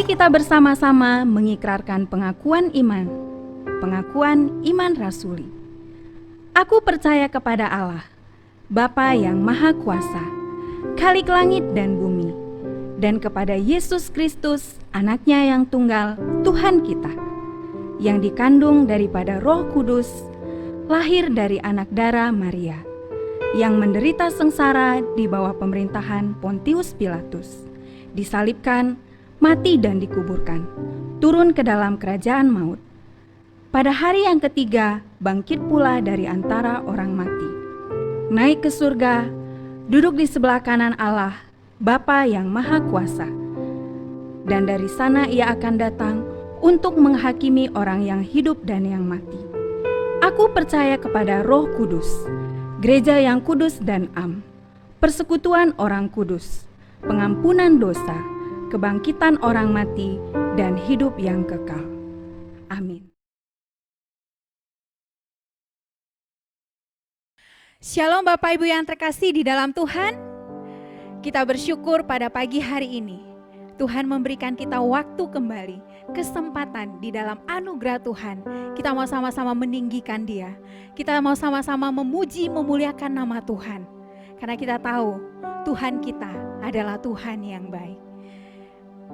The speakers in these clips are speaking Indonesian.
kita bersama-sama mengikrarkan pengakuan iman rasuli. Aku percaya kepada Allah, Bapa yang Maha Kuasa, Khalik langit dan bumi, dan kepada Yesus Kristus, Anaknya yang tunggal, Tuhan kita, yang dikandung daripada Roh Kudus, lahir dari anak darah Maria, yang menderita sengsara di bawah pemerintahan Pontius Pilatus, disalibkan, mati dan dikuburkan, turun ke dalam kerajaan maut. Pada hari yang ketiga, bangkit pula dari antara orang mati, naik ke surga, duduk di sebelah kanan Allah, Bapa yang Maha Kuasa. Dan dari sana ia akan datang untuk menghakimi orang yang hidup dan yang mati. Aku percaya kepada Roh Kudus, gereja yang kudus dan am, persekutuan orang kudus, pengampunan dosa, kebangkitan orang mati, dan hidup yang kekal. Amin. Shalom Bapak Ibu yang terkasih di dalam Tuhan. Kita bersyukur pada pagi hari ini Tuhan memberikan kita waktu kembali, kesempatan di dalam anugerah Tuhan. Kita mau sama-sama meninggikan Dia. Kita mau sama-sama memuji, memuliakan nama Tuhan. Karena kita tahu Tuhan kita adalah Tuhan yang baik.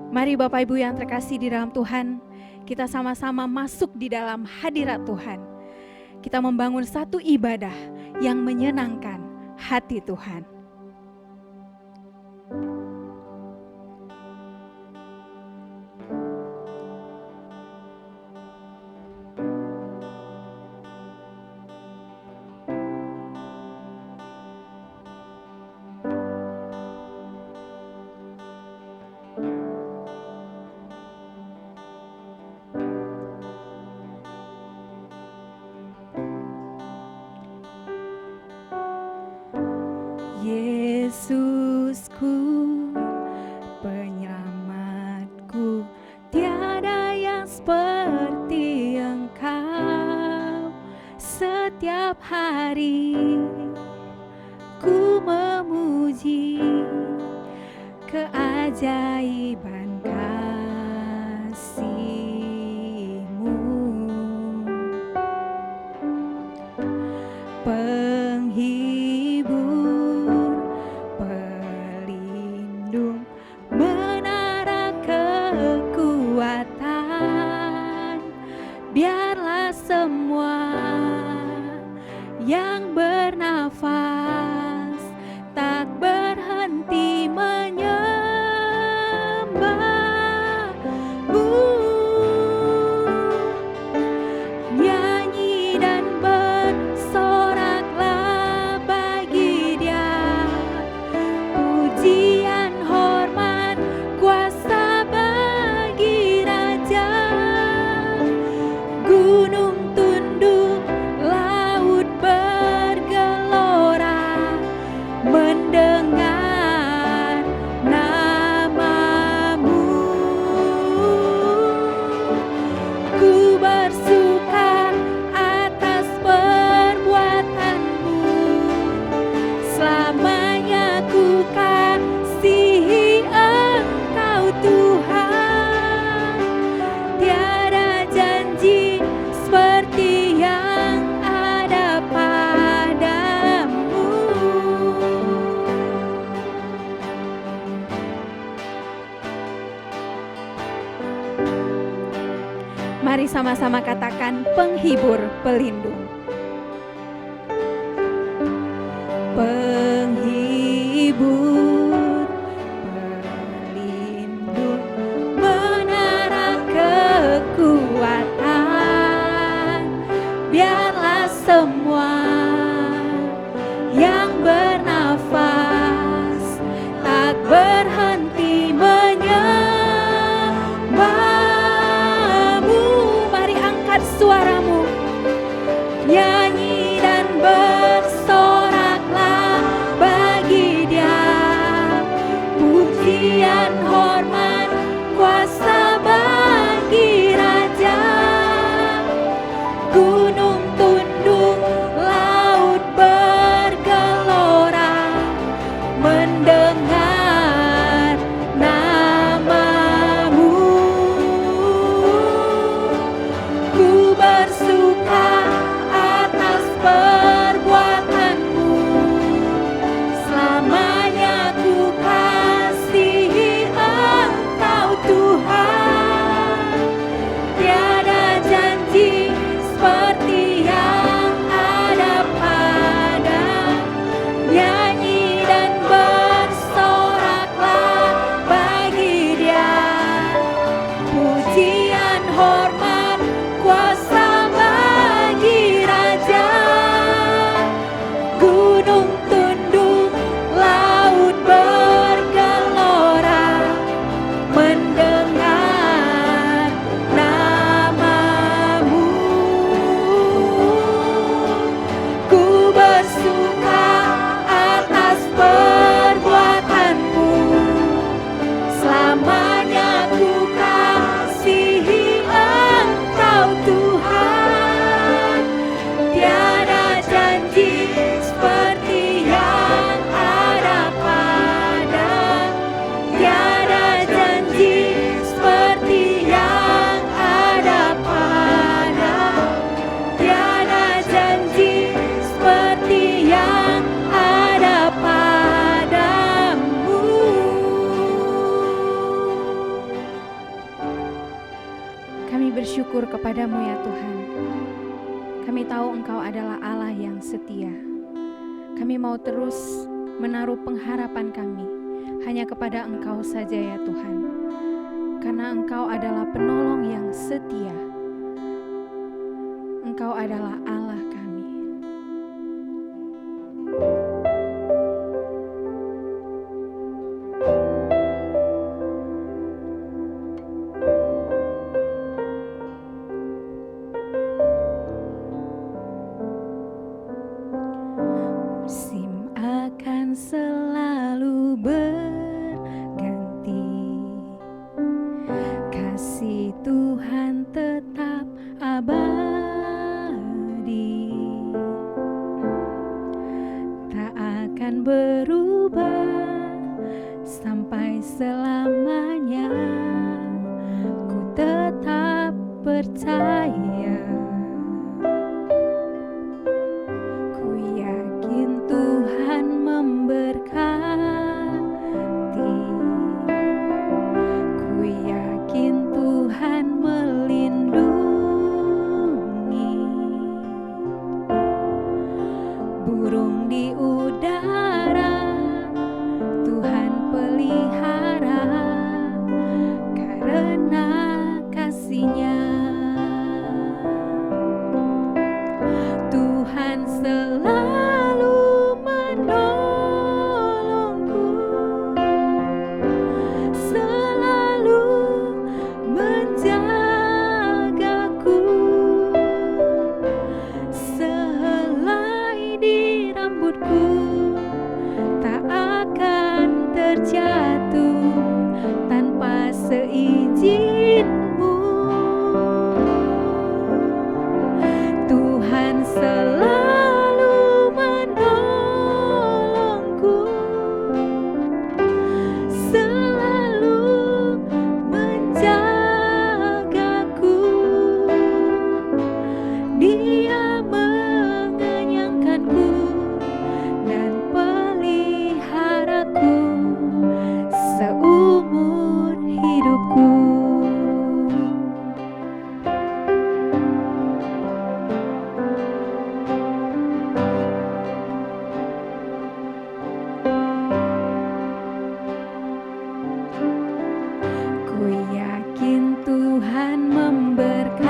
Mari Bapak Ibu yang terkasih di dalam Tuhan, kita sama-sama masuk di dalam hadirat Tuhan. Kita membangun satu ibadah yang menyenangkan hati Tuhan. Yesusku, penyelamatku, tiada yang seperti Engkau. Setiap hari ku memuji keajaiban kasih-Mu. Penghibur, pelindung, menara kekuatan. Biarlah semua yang bernafas tak berhenti menyembah-Mu. Nyanyi dan bersoraklah bagi Dia, pujian, hormat, kuasa bagi Raja. Gunung tunduk, laut bergelora, mendengar nama-Mu. Ku bersuka atas perbuatan-Mu, selamanya ku kasihi Engkau Tuhan. Tiada janji seperti yang ada padamu. Mari sama-sama katakan penghibur, pelindung. Penghibur, pelindung, menara kekuatan. Biarlah semua yang bernafas tak berhenti menyembah-Mu. Mari angkat suaramu, nyanyi dan bersoraklah bagi Dia, pujian, hormat, kuasa bagi Raja. Gunung tunduk, laut bergelora, mendengar nama-Mu. kepadamu ya Tuhan. Kami tahu Engkau adalah Allah yang setia. Kami mau terus menaruh pengharapan kami hanya kepada Engkau saja ya Tuhan. Karena Engkau adalah penolong yang setia. Engkau adalah Allah kami. Musim akan selalu berganti, kasih Tuhan tetap abadi, tak akan berubah sampai selamanya. Ku tetap percaya, ku yakin Tuhan memberkati, ku yakin Tuhan melindungi. Burung di udara Tuhan pelihara karena kasih-Nya. Tuhan selalu menolongku, selalu menjagaku. Sehelai di rambutku tak akan terjatuh tanpa seizin-Mu. Tuhan selalu menolongku, selalu menjagaku. Dia mengenyangkanku dan peliharaku seumur hidupku. Ku yakin Tuhan memberkati,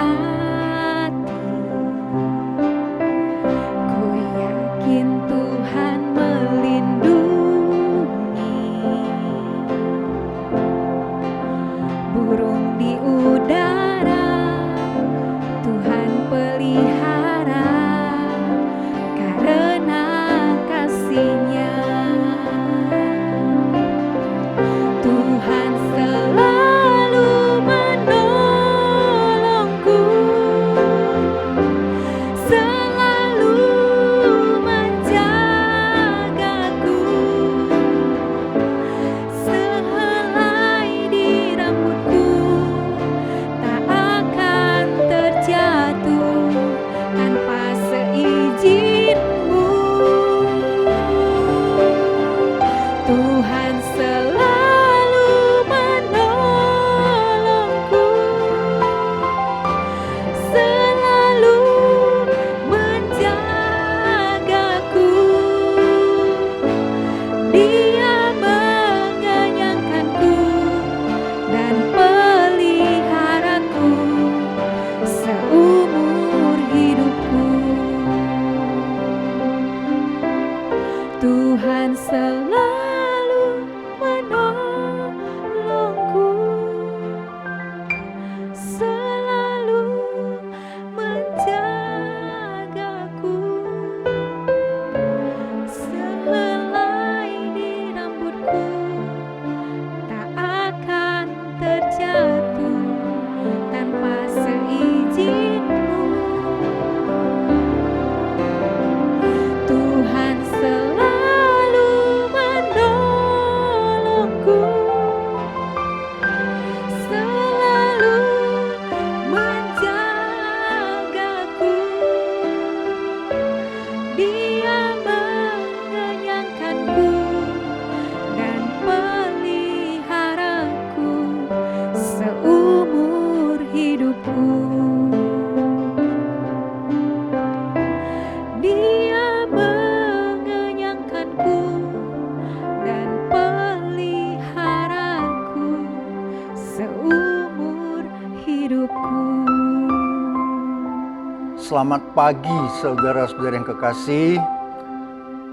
Selamat pagi saudara-saudara yang kekasih,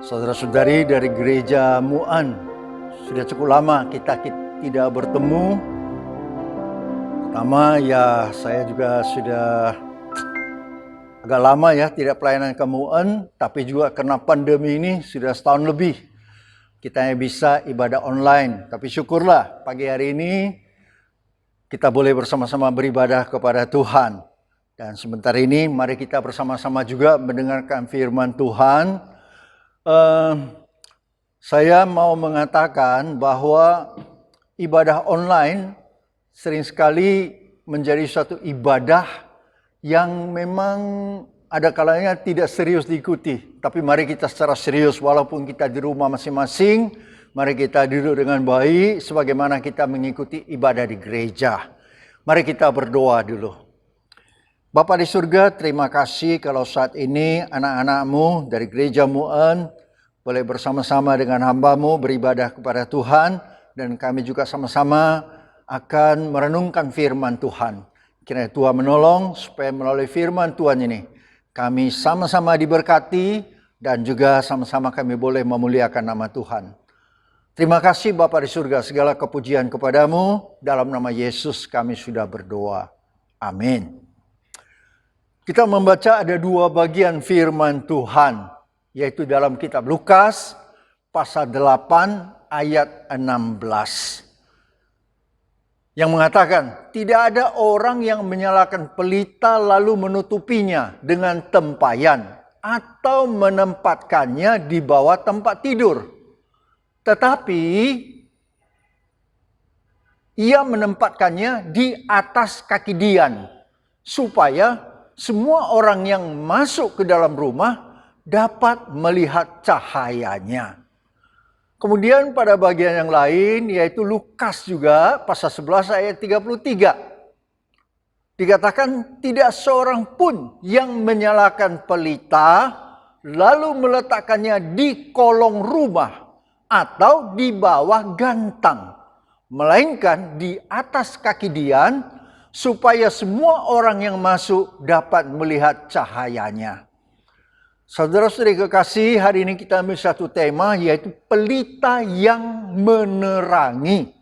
saudara-saudari dari gereja Mu'an. Sudah cukup lama kita tidak bertemu. Pertama ya saya juga sudah agak lama ya tidak pelayanan ke Mu'an, tapi juga karena pandemi ini sudah setahun lebih kita bisa ibadah online. Tapi syukurlah pagi hari ini kita boleh bersama-sama beribadah kepada Tuhan. Dan sebentar ini mari kita bersama-sama juga mendengarkan firman Tuhan. Saya mau mengatakan bahwa ibadah online sering sekali menjadi suatu ibadah yang memang ada kalanya tidak serius diikuti. Tapi mari kita secara serius walaupun kita di rumah masing-masing, mari kita duduk dengan baik sebagaimana kita mengikuti ibadah di gereja. Mari kita berdoa dulu. Bapa di surga, terima kasih kalau saat ini anak-anak-Mu dari gereja Mu'an boleh bersama-sama dengan hamba-Mu beribadah kepada Tuhan. Dan kami juga sama-sama akan merenungkan firman Tuhan. Kiranya Tuhan menolong supaya melalui firman Tuhan ini kami sama-sama diberkati dan juga sama-sama kami boleh memuliakan nama Tuhan. Terima kasih Bapa di surga, segala kepujian kepadamu. Dalam nama Yesus kami sudah berdoa. Amin. Kita membaca ada dua bagian firman Tuhan, yaitu dalam kitab Lukas pasal 8 ayat 16. Yang mengatakan, tidak ada orang yang menyalakan pelita lalu menutupinya dengan tempayan atau menempatkannya di bawah tempat tidur. Tetapi ia menempatkannya di atas kaki dian, supaya semua orang yang masuk ke dalam rumah dapat melihat cahayanya. Kemudian pada bagian yang lain, yaitu Lukas juga, pasal 11 ayat 33. Dikatakan tidak seorang pun yang menyalakan pelita, lalu meletakkannya di kolong rumah atau di bawah gantang, melainkan di atas kaki dian, supaya semua orang yang masuk dapat melihat cahayanya. Saudara-saudari kekasih, hari ini kita ambil satu tema, yaitu pelita yang menerangi.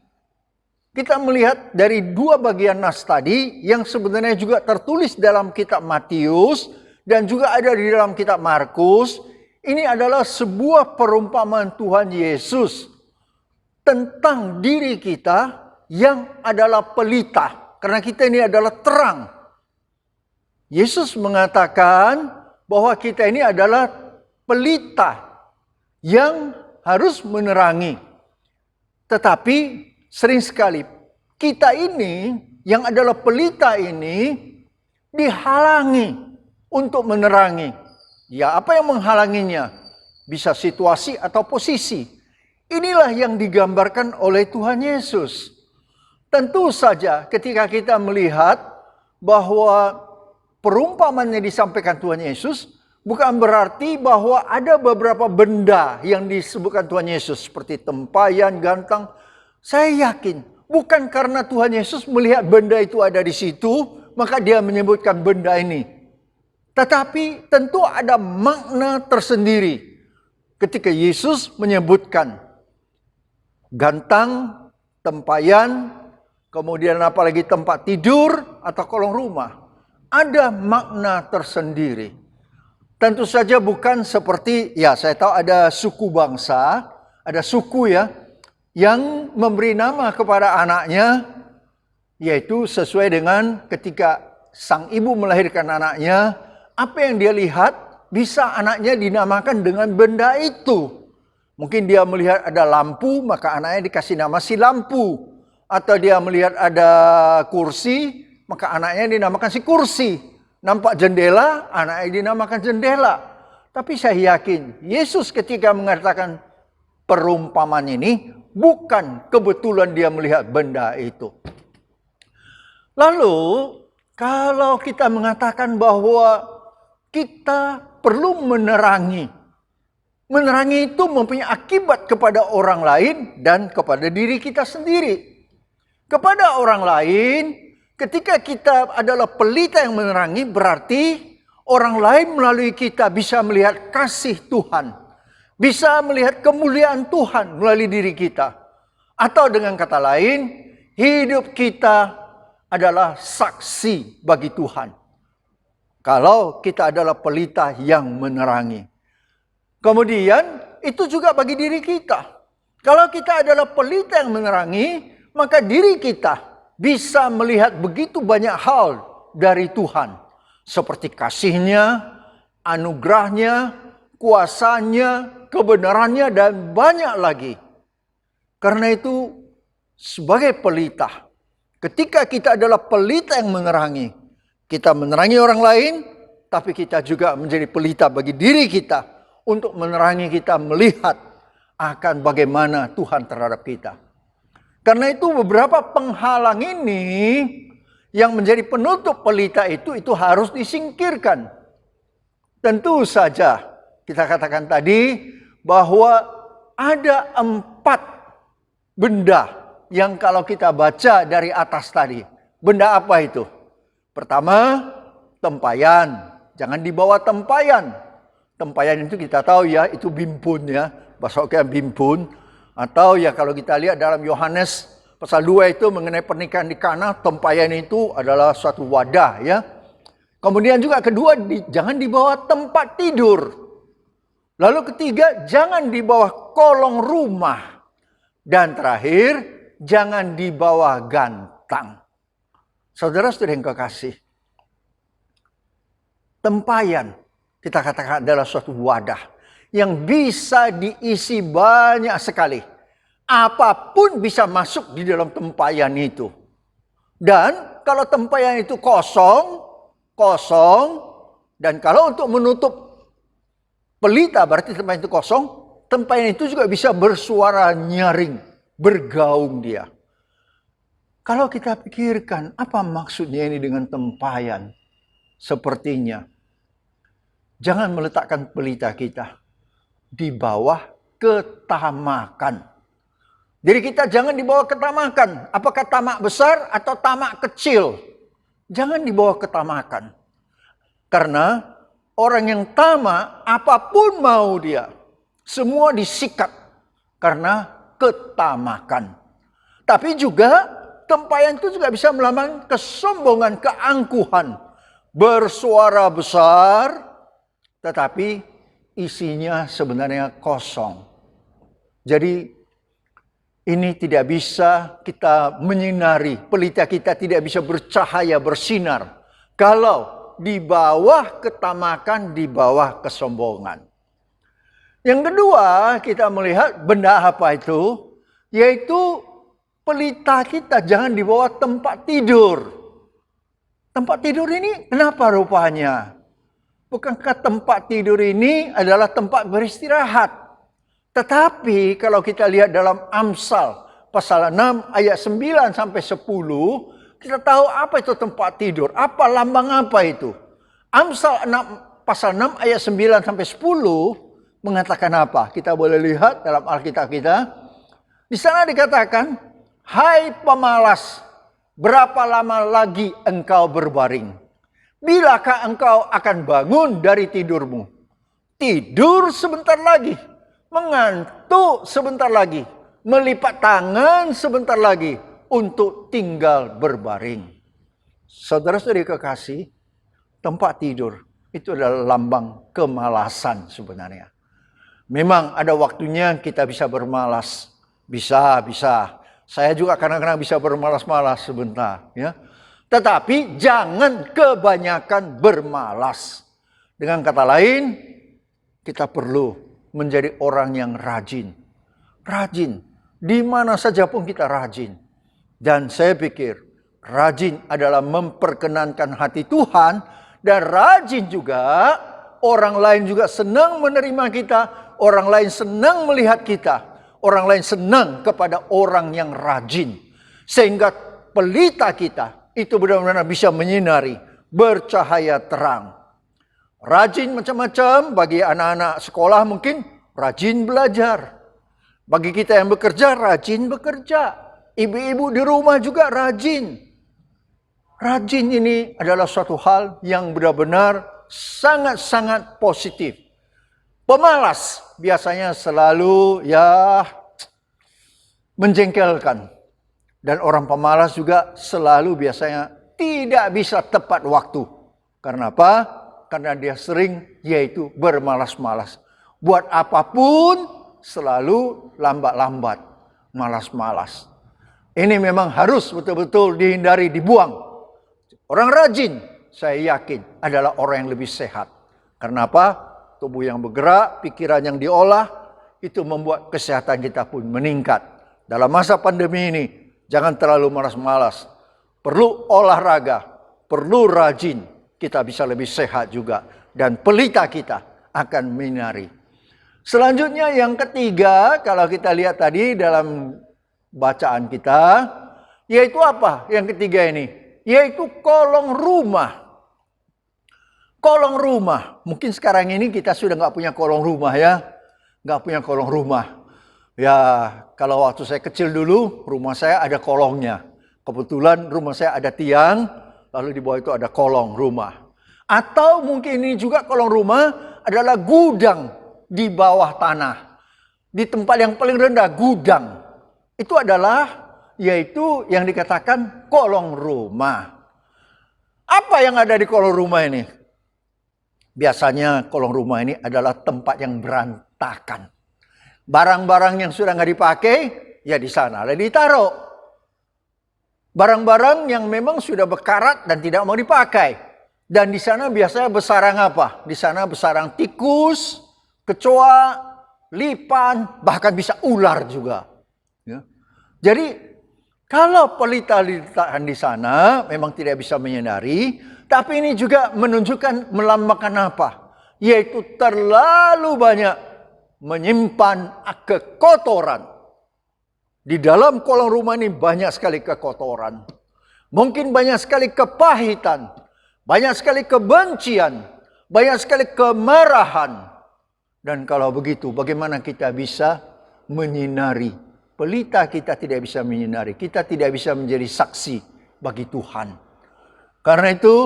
Kita melihat dari dua bagian nas tadi yang sebenarnya juga tertulis dalam kitab Matius dan juga ada di dalam kitab Markus. Ini adalah sebuah perumpamaan Tuhan Yesus tentang diri kita yang adalah pelita. Karena kita ini adalah terang. Yesus mengatakan bahwa kita ini adalah pelita yang harus menerangi. Tetapi sering sekali kita ini yang adalah pelita ini dihalangi untuk menerangi. Ya, apa yang menghalanginya? Bisa situasi atau posisi. Inilah yang digambarkan oleh Tuhan Yesus. Tentu saja ketika kita melihat bahwa perumpamaan yang disampaikan Tuhan Yesus bukan berarti bahwa ada beberapa benda yang disebutkan Tuhan Yesus seperti tempayan, gantang. Saya yakin bukan karena Tuhan Yesus melihat benda itu ada di situ maka dia menyebutkan benda ini. Tetapi tentu ada makna tersendiri ketika Yesus menyebutkan gantang, tempayan, kemudian apalagi tempat tidur atau kolong rumah. Ada makna tersendiri. Tentu saja bukan seperti, ya saya tahu ada suku bangsa, ada suku ya, yang memberi nama kepada anaknya, yaitu sesuai dengan ketika sang ibu melahirkan anaknya, apa yang dia lihat, bisa anaknya dinamakan dengan benda itu. Mungkin dia melihat ada lampu, maka anaknya dikasih nama si lampu. Atau dia melihat ada kursi, maka anaknya dinamakan si kursi. Nampak jendela, anaknya dinamakan jendela. Tapi saya yakin, Yesus ketika mengatakan perumpamaan ini, bukan kebetulan dia melihat benda itu. Lalu, kalau kita mengatakan bahwa kita perlu menerangi. Menerangi itu mempunyai akibat kepada orang lain dan kepada diri kita sendiri. Kepada orang lain, ketika kita adalah pelita yang menerangi, berarti orang lain melalui kita bisa melihat kasih Tuhan, bisa melihat kemuliaan Tuhan melalui diri kita. Atau dengan kata lain, hidup kita adalah saksi bagi Tuhan. Kalau kita adalah pelita yang menerangi. Kemudian itu juga bagi diri kita. Kalau kita adalah pelita yang menerangi, maka diri kita bisa melihat begitu banyak hal dari Tuhan. Seperti kasih-Nya, anugerah-Nya, kuasanya, kebenarannya, dan banyak lagi. Karena itu, sebagai pelita, ketika kita adalah pelita yang menerangi, kita menerangi orang lain, tapi kita juga menjadi pelita bagi diri kita untuk menerangi kita melihat akan bagaimana Tuhan terhadap kita. Karena itu beberapa penghalang ini yang menjadi penutup pelita itu harus disingkirkan. Tentu saja kita katakan tadi bahwa ada 4 benda yang kalau kita baca dari atas tadi. Benda apa itu? Pertama, tempayan. Jangan dibawa tempayan. Tempayan itu kita tahu ya, itu bimpun ya. Bahasa Oke bimpun. Atau ya kalau kita lihat dalam Yohanes pasal 2 itu mengenai pernikahan di Kana, tempayan itu adalah suatu wadah ya. Kemudian juga kedua, jangan di bawah tempat tidur. Lalu ketiga, jangan di bawah kolong rumah. Dan terakhir, jangan di bawah gantang. Saudara-saudara yang kekasih, tempayan kita katakan adalah suatu wadah yang bisa diisi banyak sekali. Apapun bisa masuk di dalam tempayan itu. Dan kalau tempayan itu kosong. Dan kalau untuk menutup pelita berarti tempayan itu kosong. Tempayan itu juga bisa bersuara nyaring. Bergaung dia. Kalau kita pikirkan apa maksudnya ini dengan tempayan. Sepertinya. Jangan meletakkan pelita kita di bawah ketamakan. Jadi kita jangan dibawa ketamakan. Apakah tamak besar atau tamak kecil. Jangan dibawa ketamakan. Karena orang yang tamak apapun mau dia. Semua disikat. Karena ketamakan. Tapi juga tempayan itu juga bisa melambangkan kesombongan, keangkuhan. Bersuara besar. Tetapi isinya sebenarnya kosong. Jadi ini tidak bisa kita menyinari, pelita kita tidak bisa bercahaya, bersinar. Kalau di bawah ketamakan, di bawah kesombongan. Yang kedua, kita melihat benda apa itu? Yaitu pelita kita jangan di bawah tempat tidur. Tempat tidur ini kenapa rupanya? Bukankah tempat tidur ini adalah tempat beristirahat? Tetapi kalau kita lihat dalam Amsal pasal 6 ayat 9 sampai 10, kita tahu apa itu tempat tidur, apa lambang apa itu. Amsal 6 pasal 6 ayat 9 sampai 10 mengatakan apa? Kita boleh lihat dalam Alkitab kita. Di sana dikatakan, "Hai pemalas, berapa lama lagi engkau berbaring? Bilakah engkau akan bangun dari tidurmu? Tidur sebentar lagi. Mengantuk sebentar lagi, melipat tangan sebentar lagi untuk tinggal berbaring." Saudara-saudari kekasih, tempat tidur itu adalah lambang kemalasan sebenarnya. Memang ada waktunya kita bisa bermalas, bisa. Saya juga kadang-kadang bisa bermalas-malas sebentar, ya. Tetapi jangan kebanyakan bermalas. Dengan kata lain, kita perlu menjadi orang yang rajin. Rajin. Di mana saja pun kita rajin. Dan saya pikir rajin adalah memperkenankan hati Tuhan. Dan rajin juga orang lain juga senang menerima kita. Orang lain senang melihat kita. Orang lain senang kepada orang yang rajin. Sehingga pelita kita itu benar-benar bisa menyinari. Bercahaya terang. Rajin macam-macam, bagi anak-anak sekolah mungkin rajin belajar. Bagi kita yang bekerja, rajin bekerja. Ibu-ibu di rumah juga rajin. Rajin ini adalah suatu hal yang benar-benar sangat-sangat positif. Pemalas biasanya selalu menjengkelkan. Dan orang pemalas juga selalu biasanya tidak bisa tepat waktu. Karena apa? Karena dia sering yaitu bermalas-malas. Buat apapun selalu lambat-lambat, malas-malas. Ini memang harus betul-betul dihindari, dibuang. Orang rajin, saya yakin adalah orang yang lebih sehat. Karena apa? Tubuh yang bergerak, pikiran yang diolah, itu membuat kesehatan kita pun meningkat. Dalam masa pandemi ini, jangan terlalu malas-malas. Perlu olahraga, perlu rajin. Kita bisa lebih sehat juga. Dan pelita kita akan menyinari. Selanjutnya yang ketiga, kalau kita lihat tadi dalam bacaan kita, yaitu apa yang ketiga ini? Yaitu kolong rumah. Kolong rumah. Mungkin sekarang ini kita sudah nggak punya kolong rumah ya. Nggak punya kolong rumah. Ya, kalau waktu saya kecil dulu, rumah saya ada kolongnya. Kebetulan rumah saya ada tiang, lalu di bawah itu ada kolong rumah. Atau mungkin ini juga kolong rumah adalah gudang di bawah tanah. Di tempat yang paling rendah, gudang. Itu adalah, yaitu yang dikatakan kolong rumah. Apa yang ada di kolong rumah ini? Biasanya kolong rumah ini adalah tempat yang berantakan. Barang-barang yang sudah nggak dipakai, ya di sana lah ditaruh. Barang-barang yang memang sudah berkarat dan tidak mau dipakai. Dan di sana biasanya bersarang apa? Di sana bersarang tikus, kecoa, lipan, bahkan bisa ular juga. Ya. Jadi kalau pelita diletakkan di sana memang tidak bisa menyinari, tapi ini juga menunjukkan melambangkan apa? Yaitu terlalu banyak menyimpan kekotoran. Di dalam kolong rumah ini banyak sekali kekotoran. Mungkin banyak sekali kepahitan. Banyak sekali kebencian. Banyak sekali kemarahan. Dan kalau begitu, bagaimana kita bisa menyinari? Pelita kita tidak bisa menyinari. Kita tidak bisa menjadi saksi bagi Tuhan. Karena itu,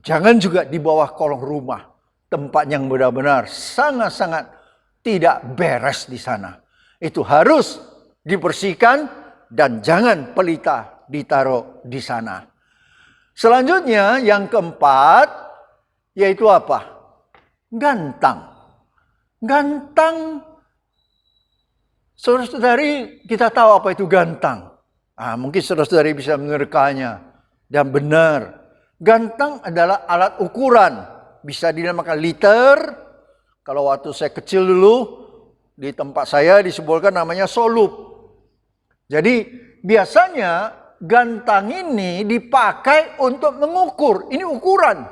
jangan juga di bawah kolong rumah. Tempat yang benar-benar sangat-sangat tidak beres di sana. Itu harus dibersihkan dan jangan pelita ditaruh di sana. Selanjutnya yang keempat, yaitu apa? Gantang. Gantang, saudara-saudari kita tahu apa itu gantang. Mungkin saudara-saudari bisa menerkanya. Dan benar, gantang adalah alat ukuran. Bisa dinamakan liter. Kalau waktu saya kecil dulu, di tempat saya disebutkan namanya solup. Jadi biasanya gantang ini dipakai untuk mengukur. Ini ukuran.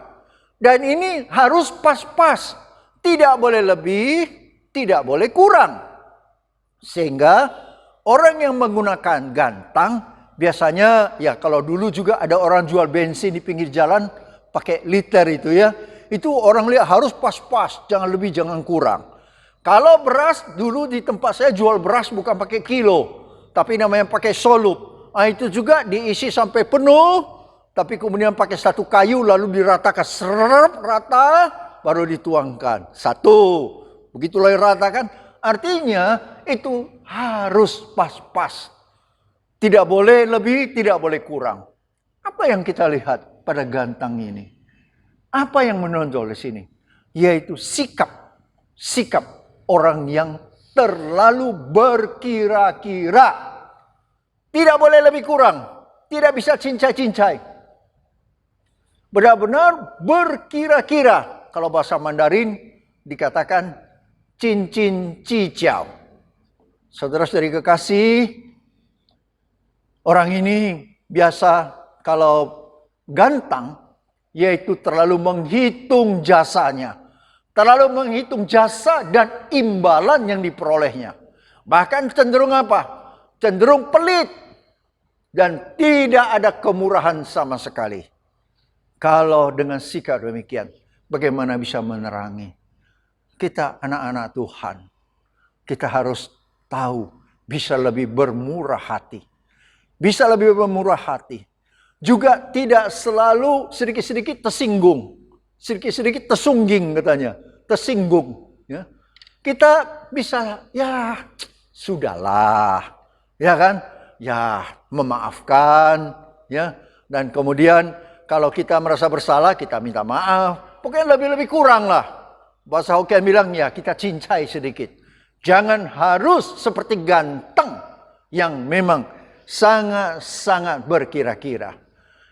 Dan ini harus pas-pas. Tidak boleh lebih, tidak boleh kurang. Sehingga orang yang menggunakan gantang, biasanya ya kalau dulu juga ada orang jual bensin di pinggir jalan pakai liter itu ya. Itu orang lihat harus pas-pas, jangan lebih, jangan kurang. Kalau beras, dulu di tempat saya jual beras bukan pakai kilo, tapi namanya pakai solup. Itu juga diisi sampai penuh, tapi kemudian pakai satu kayu lalu diratakan serap rata, baru dituangkan. Satu, begitulah diratakan. Artinya itu harus pas-pas. Tidak boleh lebih, tidak boleh kurang. Apa yang kita lihat pada gantang ini? Apa yang menonjol di sini? Yaitu sikap orang yang terlalu berkira-kira. Tidak boleh lebih kurang. Tidak bisa cincai-cincai. Benar-benar berkira-kira. Kalau bahasa Mandarin dikatakan cincin cicau. Saudara-saudari kekasih, orang ini biasa kalau gantang, yaitu terlalu menghitung jasanya. Terlalu menghitung jasa dan imbalan yang diperolehnya. Bahkan cenderung apa? Cenderung pelit. Dan tidak ada kemurahan sama sekali. Kalau dengan sikap demikian, bagaimana bisa menerangi? Kita anak-anak Tuhan. Kita harus tahu, bisa lebih bermurah hati. Bisa lebih bermurah hati. Juga tidak selalu sedikit-sedikit tersinggung. sedikit-sedikit tersungging katanya, tersinggung. Ya. Kita bisa, ya sudahlah, ya kan, ya memaafkan, ya. Dan kemudian kalau kita merasa bersalah, kita minta maaf. Pokoknya lebih-lebih kurang lah. Bahasa Hokkien bilang, ya kita cincai sedikit. Jangan harus seperti ganteng yang memang sangat-sangat berkira-kira.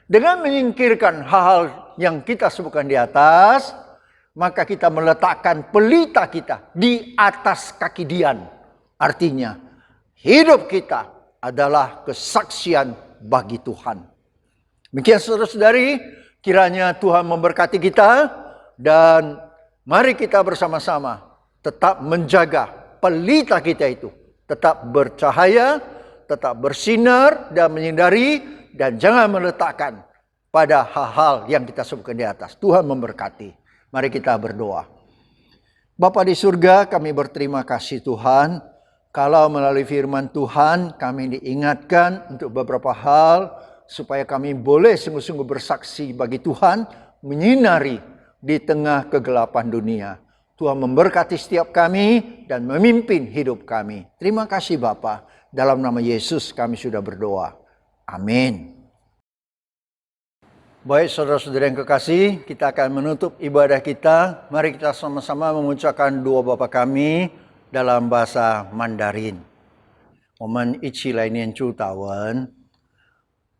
Dengan menyingkirkan hal-hal yang kita sebutkan di atas, maka kita meletakkan pelita kita di atas kaki Dian. Artinya, hidup kita adalah kesaksian bagi Tuhan. Demikian saudara-saudari, kiranya Tuhan memberkati kita dan mari kita bersama-sama tetap menjaga pelita kita itu. Tetap bercahaya, tetap bersinar dan menyinari dan jangan meletakkan pada hal-hal yang kita sebutkan di atas. Tuhan memberkati. Mari kita berdoa. Bapa di surga, kami berterima kasih Tuhan. Kalau melalui firman Tuhan kami diingatkan untuk beberapa hal supaya kami boleh sungguh-sungguh bersaksi bagi Tuhan, menyinari di tengah kegelapan dunia. Tuhan memberkati setiap kami dan memimpin hidup kami. Terima kasih Bapa. Dalam nama Yesus kami sudah berdoa. Amin. Baik saudara-saudara yang kekasih, kita akan menutup ibadah kita. Mari kita sama-sama mengucapkan doa Bapa kami dalam bahasa Mandarin. 我们一起来念主祷文。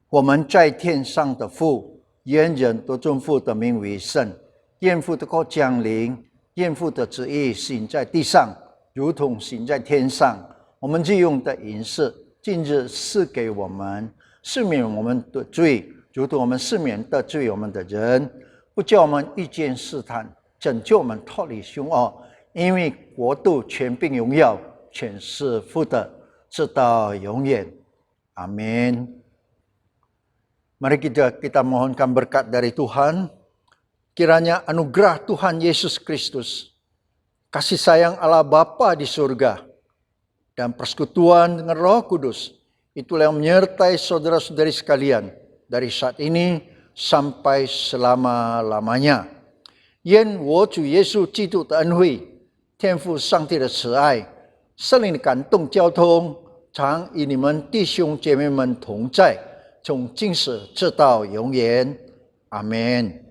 我们在天上的父，愿人都尊父的名为圣，愿父的国降临，愿父的旨意行在地上，如同行在天上。我们日用的饮食，今日赐给我们，赦免我们的罪，如同我们赦免得罪我们的人，不叫我们遇见试探，拯救我们脱离凶恶。因为国度、权柄、荣耀，全是父的，直到永远。Amin. Mari kita mohonkan berkat dari Tuhan. Kiranya anugerah Tuhan Yesus Kristus, kasih sayang Allah Bapa di surga, dan persekutuan dengan Roh Kudus, itulah yang menyertai saudara-saudari sekalian dari saat ini sampai selama-lamanya. 愿我主耶稣基督的恩惠、天父上帝的慈爱、圣灵的感动交通，常与你们弟兄姐妹们同在，从今时直到永远。阿们。